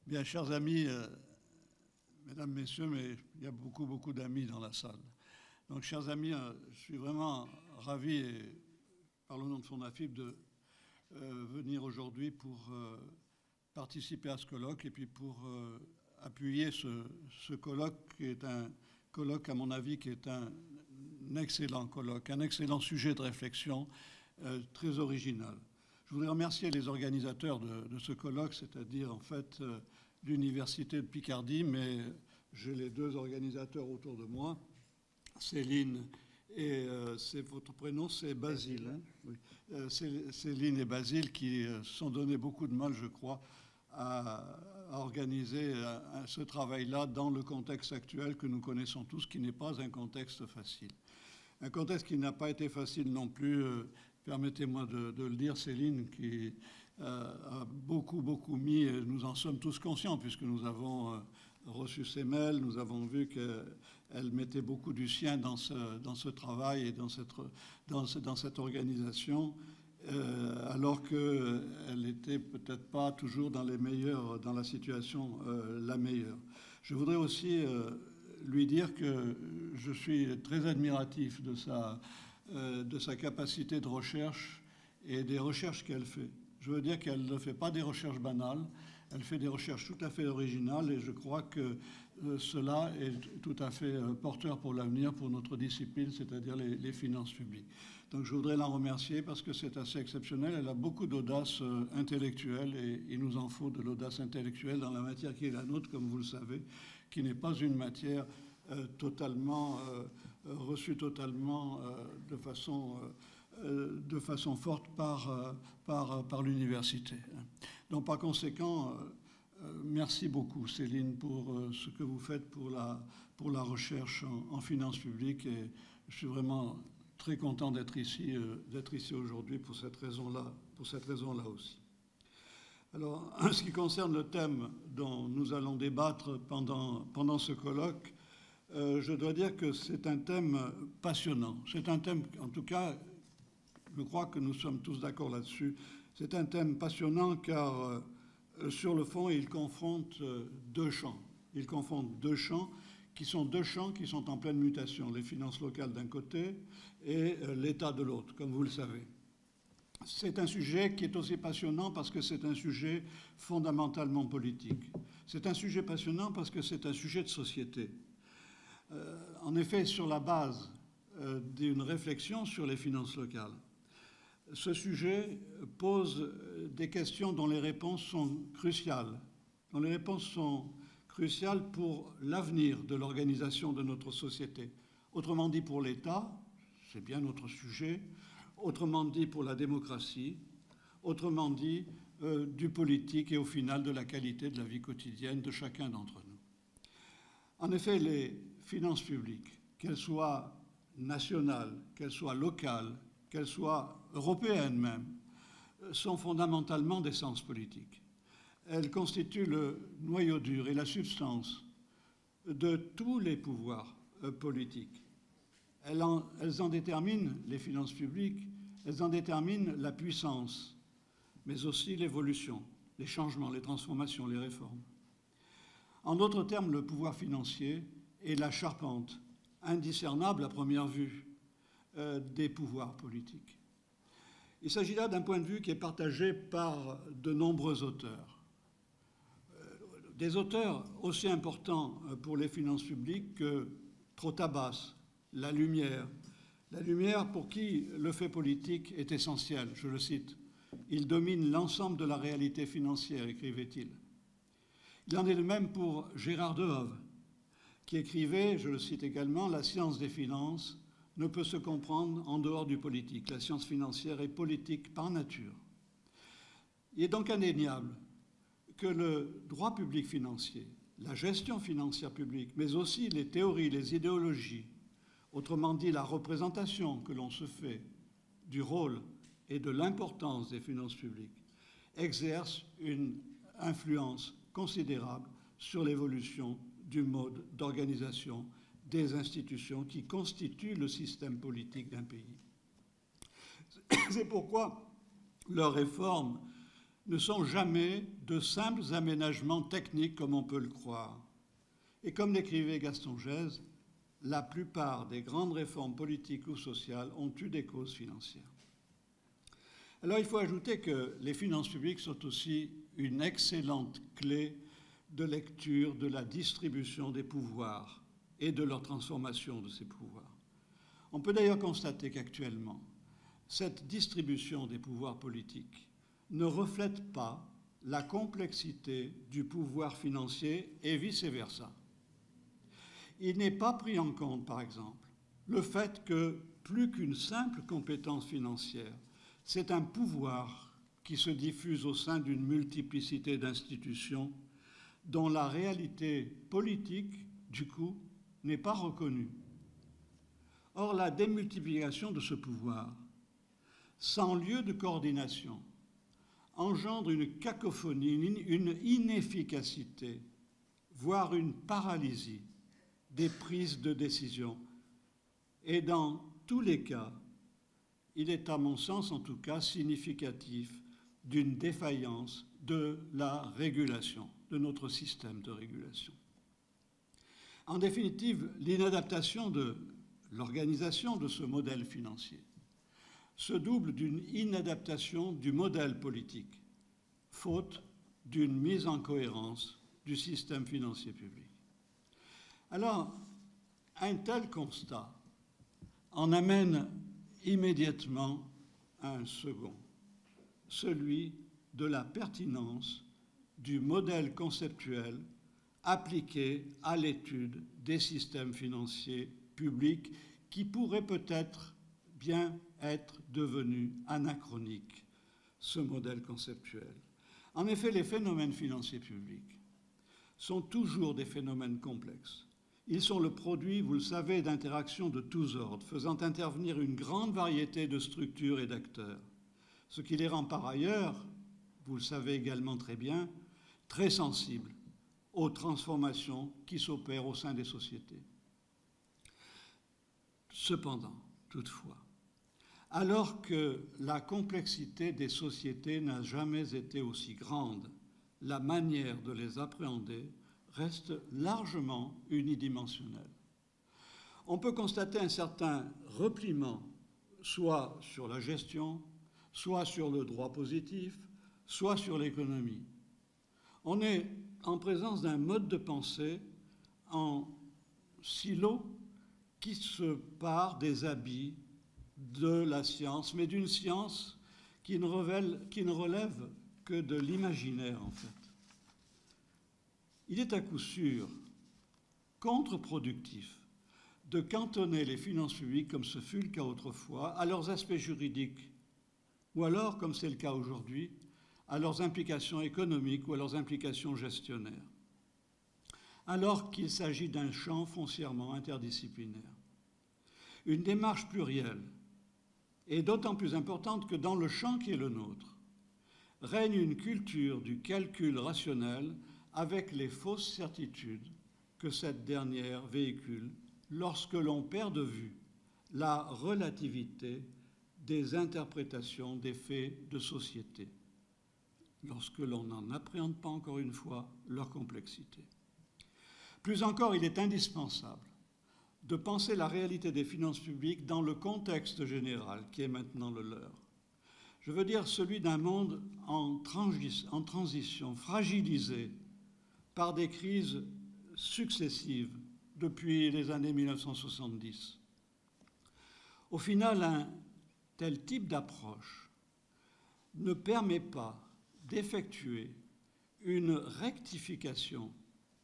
Bien, chers amis, mesdames, messieurs, mais il y a beaucoup d'amis dans la salle. Donc, chers amis, je suis vraiment ravi, par le nom de Fondafib, de venir aujourd'hui pour participer à ce colloque et puis pour appuyer ce colloque qui est un colloque, à mon avis, qui est un excellent colloque, un excellent sujet de réflexion très original. Je voudrais remercier les organisateurs de ce colloque, c'est-à-dire en fait l'Université de Picardie, mais j'ai les deux organisateurs autour de moi, Céline et c'est votre prénom, c'est Basile. Hein, oui. Céline et Basile qui se sont donné beaucoup de mal, je crois, à organiser ce travail-là dans le contexte actuel que nous connaissons tous, qui n'est pas un contexte facile. Un contexte qui n'a pas été facile non plus, permettez-moi de le dire, Céline, qui a beaucoup mis, et nous en sommes tous conscients, puisque nous avons reçu ses mails, nous avons vu qu'elle mettait beaucoup du sien dans ce travail et dans cette organisation, alors qu'elle n'était peut-être pas toujours dans la situation la meilleure. Je voudrais aussi lui dire que je suis très admiratif de sa capacité de recherche et des recherches qu'elle fait. Je veux dire qu'elle ne fait pas des recherches banales, elle fait des recherches tout à fait originales et je crois que cela est tout à fait porteur pour l'avenir, pour notre discipline, c'est-à-dire les finances publiques. Donc je voudrais la remercier parce que c'est assez exceptionnel. Elle a beaucoup d'audace intellectuelle et il nous en faut de l'audace intellectuelle dans la matière qui est la nôtre, comme vous le savez, qui n'est pas une matière reçue totalement de façon forte par l'université. Donc par conséquent, merci beaucoup Céline pour ce que vous faites pour la recherche en finances publiques et je suis vraiment très content d'être ici aujourd'hui pour cette raison-là aussi. Alors, en ce qui concerne le thème dont nous allons débattre pendant ce colloque, je dois dire que c'est un thème passionnant. C'est un thème, en tout cas, je crois que nous sommes tous d'accord là-dessus. C'est un thème passionnant car, sur le fond, il confronte deux champs. Il confronte deux champs qui sont en pleine mutation. Les finances locales d'un côté et l'État de l'autre, comme vous le savez. C'est un sujet qui est aussi passionnant parce que c'est un sujet fondamentalement politique. C'est un sujet passionnant parce que c'est un sujet de société. En effet, sur la base d'une réflexion sur les finances locales, ce sujet pose des questions dont les réponses sont cruciales, pour l'avenir de l'organisation de notre société. Autrement dit pour l'État, c'est bien notre sujet, autrement dit pour la démocratie, autrement dit du politique et au final de la qualité de la vie quotidienne de chacun d'entre nous. En effet, les finances publiques, qu'elles soient nationales, qu'elles soient locales, qu'elles soient européennes même, sont fondamentalement d'essence politique. Elles constituent le noyau dur et la substance de tous les pouvoirs politiques. Elles en déterminent les finances publiques, elles en déterminent la puissance, mais aussi l'évolution, les changements, les transformations, les réformes. En d'autres termes, le pouvoir financier est la charpente indiscernable à première vue des pouvoirs politiques. Il s'agit là d'un point de vue qui est partagé par de nombreux auteurs. Des auteurs aussi importants pour les finances publiques que Protabas, La Lumière pour qui le fait politique est essentiel, je le cite. Il domine l'ensemble de la réalité financière, écrivait-il. Il en est de même pour Gérard Dehoove, qui écrivait, je le cite également, « La science des finances ne peut se comprendre en dehors du politique. La science financière est politique par nature. » Il est donc indéniable que le droit public financier, la gestion financière publique, mais aussi les théories, les idéologies, autrement dit la représentation que l'on se fait du rôle et de l'importance des finances publiques, exercent une influence considérable sur l'évolution du mode d'organisation des institutions qui constituent le système politique d'un pays. C'est pourquoi leur réforme ne sont jamais de simples aménagements techniques comme on peut le croire. Et comme l'écrivait Gaston Gèze, la plupart des grandes réformes politiques ou sociales ont eu des causes financières. Alors il faut ajouter que les finances publiques sont aussi une excellente clé de lecture de la distribution des pouvoirs et de leur transformation de ces pouvoirs. On peut d'ailleurs constater qu'actuellement, cette distribution des pouvoirs politiques ne reflète pas la complexité du pouvoir financier et vice-versa. Il n'est pas pris en compte, par exemple, le fait que plus qu'une simple compétence financière, c'est un pouvoir qui se diffuse au sein d'une multiplicité d'institutions dont la réalité politique, du coup, n'est pas reconnue. Or, la démultiplication de ce pouvoir, sans lieu de coordination, engendre une cacophonie, une inefficacité, voire une paralysie des prises de décision. Et dans tous les cas, il est à mon sens en tout cas significatif d'une défaillance de la régulation, de notre système de régulation. En définitive, l'inadaptation de l'organisation de ce modèle financier se double d'une inadaptation du modèle politique, faute d'une mise en cohérence du système financier public. Alors, un tel constat en amène immédiatement un second, celui de la pertinence du modèle conceptuel appliqué à l'étude des systèmes financiers publics qui pourrait peut-être bien être devenu anachronique, ce modèle conceptuel. En effet, les phénomènes financiers publics sont toujours des phénomènes complexes. Ils sont le produit, vous le savez, d'interactions de tous ordres, faisant intervenir une grande variété de structures et d'acteurs, ce qui les rend par ailleurs, vous le savez également très bien, très sensibles aux transformations qui s'opèrent au sein des sociétés. Cependant, toutefois, alors que la complexité des sociétés n'a jamais été aussi grande, la manière de les appréhender reste largement unidimensionnelle. On peut constater un certain repliement, soit sur la gestion, soit sur le droit positif, soit sur l'économie. On est en présence d'un mode de pensée en silo qui se part des habits de la science, mais d'une science qui ne relève que de l'imaginaire, en fait. Il est à coup sûr contre-productif de cantonner les finances publiques, comme ce fut le cas autrefois, à leurs aspects juridiques, ou alors, comme c'est le cas aujourd'hui, à leurs implications économiques ou à leurs implications gestionnaires, alors qu'il s'agit d'un champ foncièrement interdisciplinaire. Une démarche plurielle est d'autant plus importante que dans le champ qui est le nôtre, règne une culture du calcul rationnel avec les fausses certitudes que cette dernière véhicule lorsque l'on perd de vue la relativité des interprétations des faits de société, lorsque l'on n'en appréhende pas encore une fois leur complexité. Plus encore, il est indispensable de penser la réalité des finances publiques dans le contexte général qui est maintenant le leur. Je veux dire celui d'un monde en transition, fragilisé par des crises successives depuis les années 1970. Au final, un tel type d'approche ne permet pas d'effectuer une rectification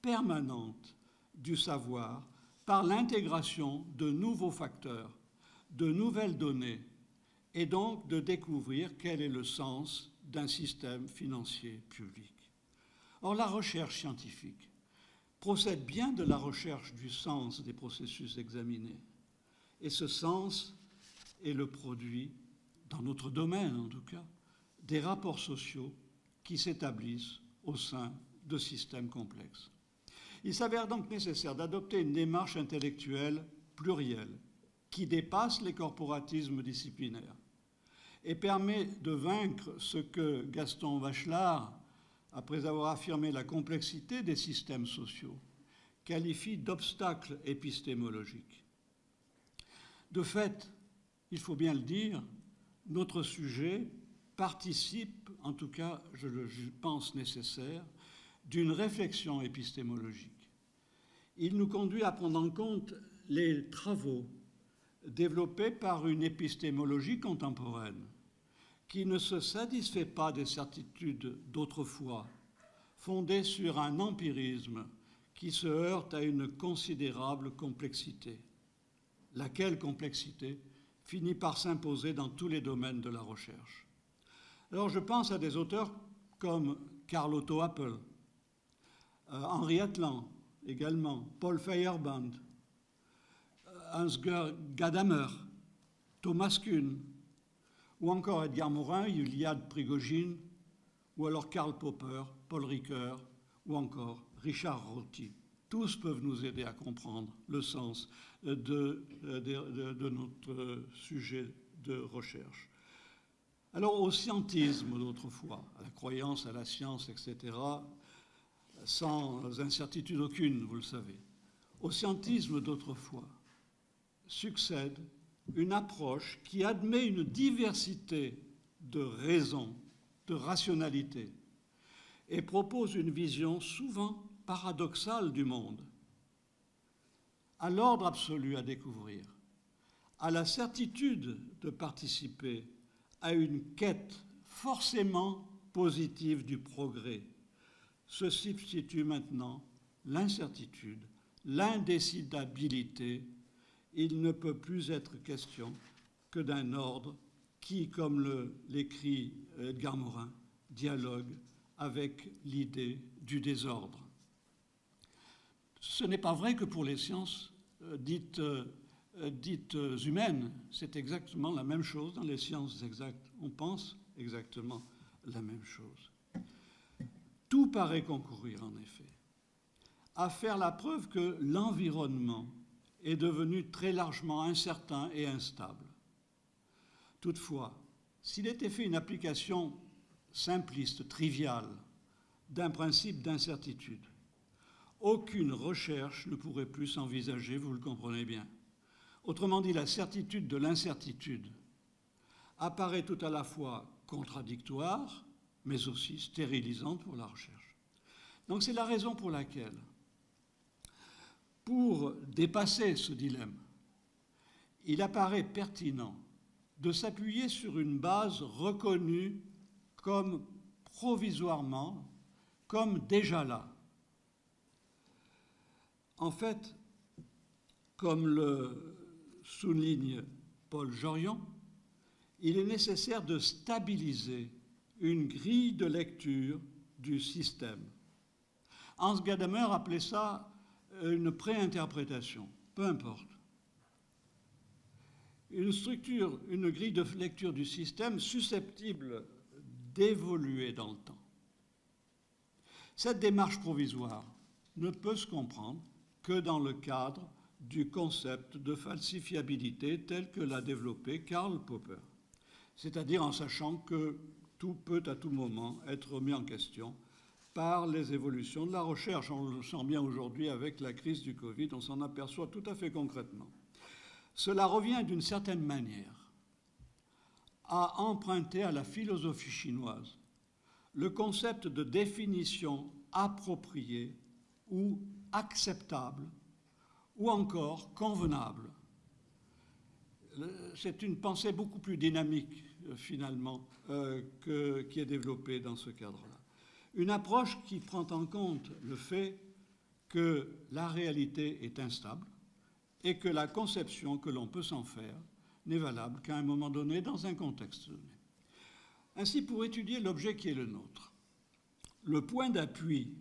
permanente du savoir par l'intégration de nouveaux facteurs, de nouvelles données, et donc de découvrir quel est le sens d'un système financier public. Or, la recherche scientifique procède bien de la recherche du sens des processus examinés. Et ce sens est le produit, dans notre domaine en tout cas, des rapports sociaux qui s'établissent au sein de systèmes complexes. Il s'avère donc nécessaire d'adopter une démarche intellectuelle plurielle qui dépasse les corporatismes disciplinaires et permet de vaincre ce que Gaston Bachelard, après avoir affirmé la complexité des systèmes sociaux, qualifie d'obstacle épistémologique. De fait, il faut bien le dire, notre sujet participe, en tout cas je le pense nécessaire, d'une réflexion épistémologique. Il nous conduit à prendre en compte les travaux développés par une épistémologie contemporaine qui ne se satisfait pas des certitudes d'autrefois, fondées sur un empirisme qui se heurte à une considérable complexité, laquelle complexité finit par s'imposer dans tous les domaines de la recherche. Alors je pense à des auteurs comme Carl Otto Appel, Henri Atlan également, Paul Feyerabend, Ansgar Gadamer, Thomas Kuhn, ou encore Edgar Morin, Iliad Prigogine, ou alors Karl Popper, Paul Ricoeur, ou encore Richard Rorty. Tous peuvent nous aider à comprendre le sens de notre sujet de recherche. Alors au scientisme d'autrefois, à la croyance, à la science, etc., sans incertitude aucune, vous le savez, au scientisme d'autrefois succède une approche qui admet une diversité de raisons, de rationalité, et propose une vision souvent paradoxale du monde, à l'ordre absolu à découvrir, à la certitude de participer à une quête forcément positive du progrès, se substitue maintenant l'incertitude, l'indécidabilité. Il ne peut plus être question que d'un ordre qui, comme l'écrit Edgar Morin, dialogue avec l'idée du désordre. Ce n'est pas vrai que pour les sciences dites humaines, c'est exactement la même chose dans les sciences exactes. On pense exactement la même chose. Tout paraît concourir, en effet, à faire la preuve que l'environnement est devenu très largement incertain et instable. Toutefois, s'il était fait une application simpliste, triviale, d'un principe d'incertitude, aucune recherche ne pourrait plus s'envisager, vous le comprenez bien. Autrement dit, la certitude de l'incertitude apparaît tout à la fois contradictoire, mais aussi stérilisante pour la recherche. Donc c'est la raison pour laquelle, pour dépasser ce dilemme, il apparaît pertinent de s'appuyer sur une base reconnue comme provisoirement, comme déjà là. En fait, comme le souligne Paul Jorion, il est nécessaire de stabiliser une grille de lecture du système. Hans Gadamer appelait ça une préinterprétation, peu importe. Une structure, une grille de lecture du système susceptible d'évoluer dans le temps. Cette démarche provisoire ne peut se comprendre que dans le cadre du concept de falsifiabilité tel que l'a développé Karl Popper, c'est-à-dire en sachant que tout peut à tout moment être remis en question par les évolutions de la recherche. On le sent bien aujourd'hui avec la crise du Covid, on s'en aperçoit tout à fait concrètement. Cela revient d'une certaine manière à emprunter à la philosophie chinoise le concept de définition appropriée ou acceptable ou encore convenable. C'est une pensée beaucoup plus dynamique finalement qui est développée dans ce cadre-là. Une approche qui prend en compte le fait que la réalité est instable et que la conception que l'on peut s'en faire n'est valable qu'à un moment donné dans un contexte donné. Ainsi, pour étudier l'objet qui est le nôtre, le point d'appui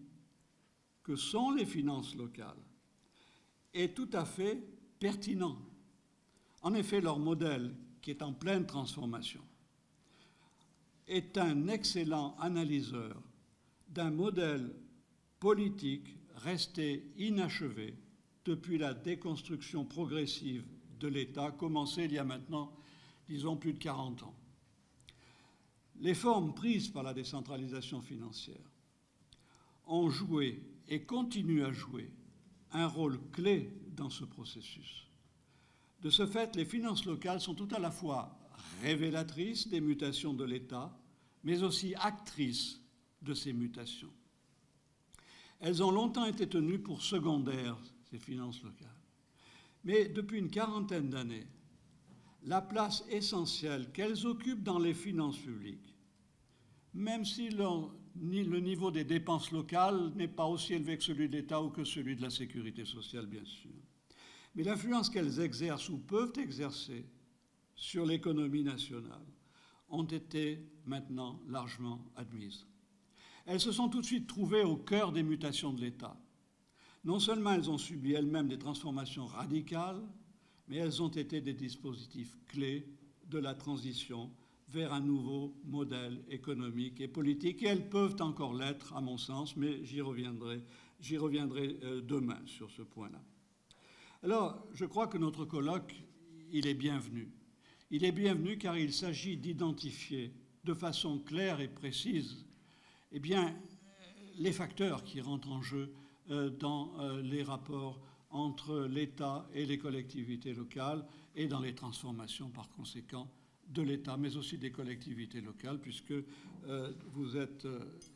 que sont les finances locales est tout à fait pertinent. En effet, leur modèle, qui est en pleine transformation, est un excellent analyseur d'un modèle politique resté inachevé depuis la déconstruction progressive de l'État, commencée il y a maintenant, disons, plus de 40 ans. Les formes prises par la décentralisation financière ont joué et continuent à jouer un rôle clé dans ce processus. De ce fait, les finances locales sont tout à la fois révélatrices des mutations de l'État, mais aussi actrices de ces mutations. Elles ont longtemps été tenues pour secondaires, ces finances locales. Mais depuis une quarantaine d'années, la place essentielle qu'elles occupent dans les finances publiques, même si le niveau des dépenses locales n'est pas aussi élevé que celui de l'État ou que celui de la sécurité sociale, bien sûr, mais l'influence qu'elles exercent ou peuvent exercer sur l'économie nationale ont été maintenant largement admises. Elles se sont tout de suite trouvées au cœur des mutations de l'État. Non seulement elles ont subi elles-mêmes des transformations radicales, mais elles ont été des dispositifs clés de la transition vers un nouveau modèle économique et politique. Et elles peuvent encore l'être, à mon sens, mais j'y reviendrai demain sur ce point-là. Alors, je crois que notre colloque, il est bienvenu. Il est bienvenu car il s'agit d'identifier de façon claire et précise eh bien, les facteurs qui rentrent en jeu dans les rapports entre l'État et les collectivités locales et dans les transformations, par conséquent, de l'État, mais aussi des collectivités locales, puisque vous êtes,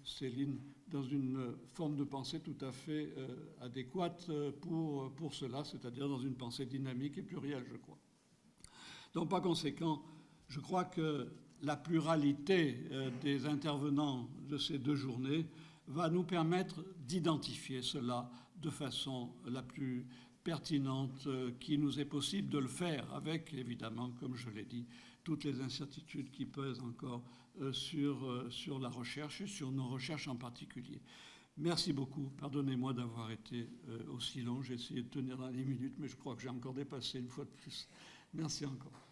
Céline, dans une forme de pensée tout à fait adéquate pour cela, c'est-à-dire dans une pensée dynamique et plurielle, je crois. Donc, par conséquent, je crois que la pluralité des intervenants de ces deux journées va nous permettre d'identifier cela de façon la plus pertinente qui nous est possible de le faire, avec, évidemment, comme je l'ai dit, toutes les incertitudes qui pèsent encore sur la recherche et sur nos recherches en particulier. Merci beaucoup. Pardonnez-moi d'avoir été aussi long. J'ai essayé de tenir dans les minutes, mais je crois que j'ai encore dépassé une fois de plus. Merci encore.